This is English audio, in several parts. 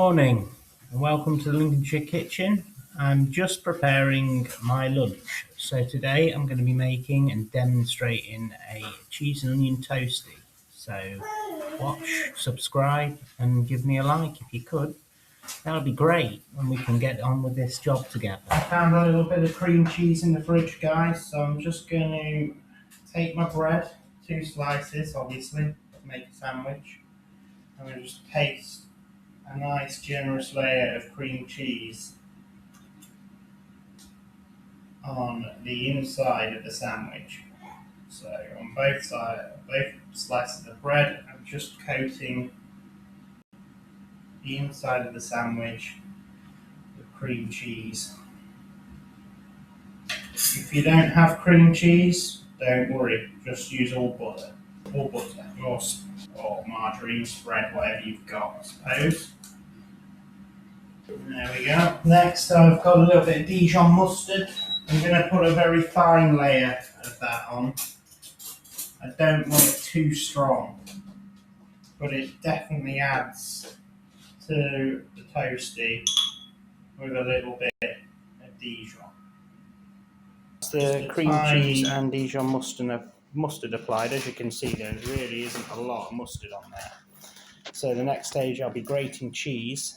Morning and welcome to the Lincolnshire kitchen. I'm just preparing my lunch. So today I'm going to be making and demonstrating a cheese and onion toastie. So watch, subscribe and give me a like if you could. That would be great and we can get on with this job together. I found a little bit of cream cheese in the fridge, guys, so I'm just going to take my bread, 2 slices obviously, to make a sandwich. I'm going to just paste a nice generous layer of cream cheese on the inside of the sandwich. So on both slices of bread, I'm just coating the inside of the sandwich with cream cheese. If you don't have cream cheese, don't worry, just use all butter or margarine spread, whatever you've got, I suppose. There we go. Next, I've got a little bit of Dijon mustard. I'm going to put a very fine layer of that on. I don't want it too strong, but it definitely adds to the toastie with a little bit of Dijon. The cream cheese and Dijon mustard applied. As you can see, there really isn't a lot of mustard on there. So the next stage, I'll be grating cheese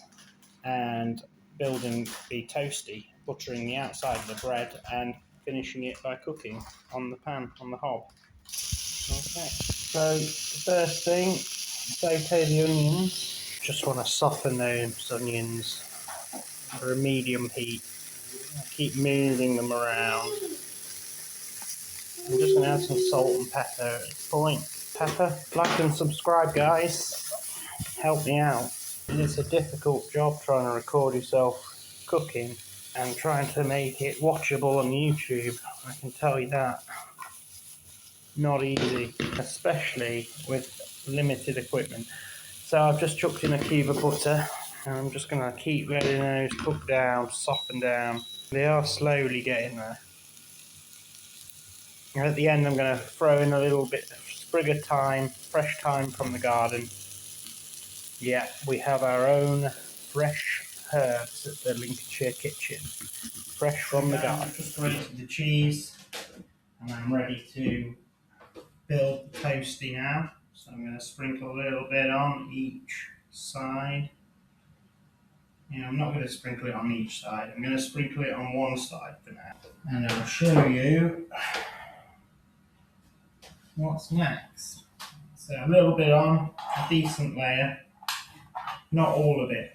and building the toastie, buttering the outside of the bread and finishing it by cooking on the pan, on the hob. Okay, so the first thing, saute the onions. Just want to soften those onions over a medium heat. Keep moving them around. I'm just going to add some salt and pepper at this point. Pepper. Like and subscribe, guys. Help me out. It's a difficult job trying to record yourself cooking and trying to make it watchable on YouTube. I can tell you that. Not easy, especially with limited equipment. So I've just chucked in a cube of butter and I'm just going to keep letting those cook down, soften down. They are slowly getting there. And at the end I'm going to throw in a little bit of sprig of thyme, fresh thyme from the garden. Yeah, we have our own fresh herbs at the Lincolnshire kitchen. Fresh from the garden. I've just grated the cheese and I'm ready to build the toastie now. So I'm going to sprinkle a little bit on each side. I'm not going to sprinkle it on each side. I'm going to sprinkle it on one side for now. And I'll show you what's next. So a little bit on, a decent layer. Not all of it.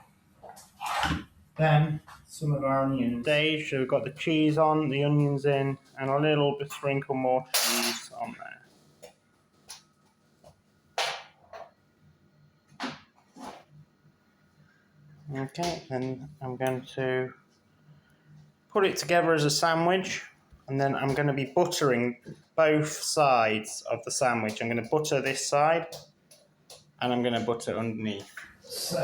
Then some of our onions. Stage, so we've got the cheese on, the onions in, and a little bit sprinkle more cheese on there. Okay, then I'm going to put it together as a sandwich, and then I'm going to be buttering both sides of the sandwich. I'm going to butter this side, and I'm going to butter underneath. So,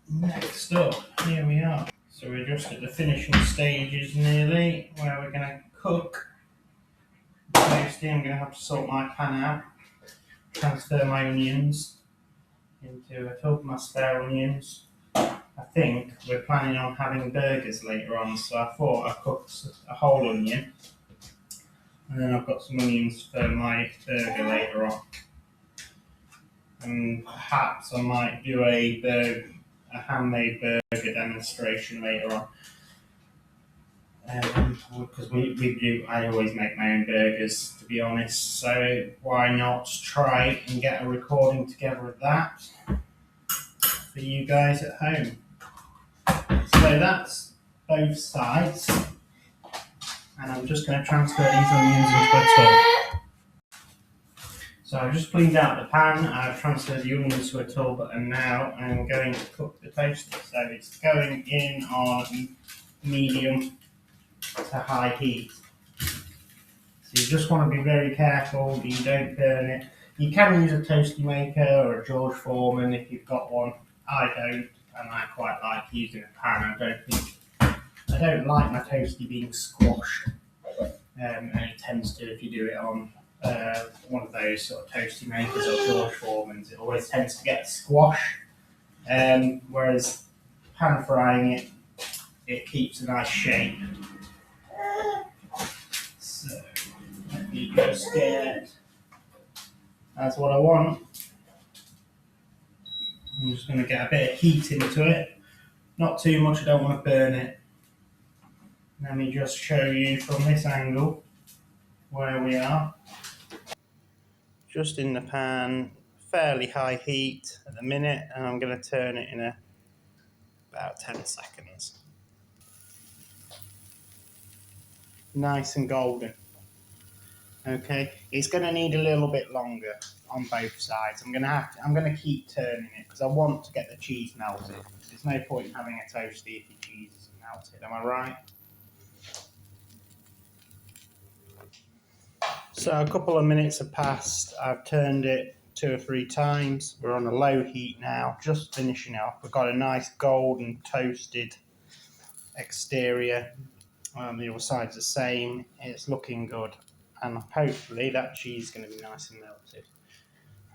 next up, here we are. So we're just at the finishing stages nearly, where we're going to cook the toastie. I'm going to have to sort my pan out, transfer my onions into a tub, my spare onions. I think we're planning on having burgers later on, so I thought I'd cook a whole onion, and then I've got some onions for my burger later on. And perhaps I might do a handmade burger demonstration later on. Because I always make my own burgers, to be honest, so why not try and get a recording together of that for you guys at home. So that's both sides, and I'm just going to transfer these onions into a tub. So I've just cleaned out the pan, I've transferred the onions to a tub, and now I'm going to cook the toastie. So it's going in on medium to high heat. So you just want to be very careful that you don't burn it. You can use a toastie maker or a George Foreman if you've got one. I don't, and I quite like using a pan. I don't like my toastie being squashed, and it tends to if you do it on one of those sort of toasty makers or George Foreman's, it always tends to get squash. Whereas pan frying it, it keeps a nice shape. So let me just get, that's what I want. I'm just going to get a bit of heat into it. Not too much, I don't want to burn it. Let me just show you from this angle where we are. Just in the pan, fairly high heat at the minute, and I'm going to turn it in about 10 seconds. Nice and golden. Okay, it's going to need a little bit longer on both sides. I'm going to keep turning it because I want to get the cheese melted. There's no point in having a toastie if your cheese isn't melted. Am I right? So a couple of minutes have passed. I've turned it 2 or 3 times. We're on a low heat now, just finishing off. We've got a nice golden toasted exterior. The other side's the same. It's looking good, and hopefully that cheese is going to be nice and melted.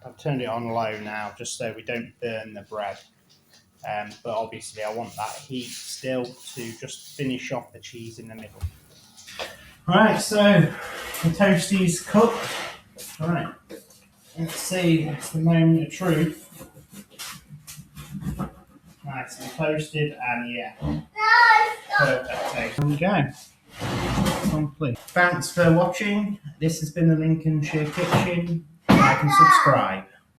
I've turned it on low now, just so we don't burn the bread. But obviously I want that heat still to just finish off the cheese in the middle. Right, so the toastie's cooked. Right, let's see, it's the moment of truth. Nice and toasted, and yeah, perfect taste. There we go. Complete. Thanks for watching. This has been the Lincolnshire Kitchen. Like and subscribe.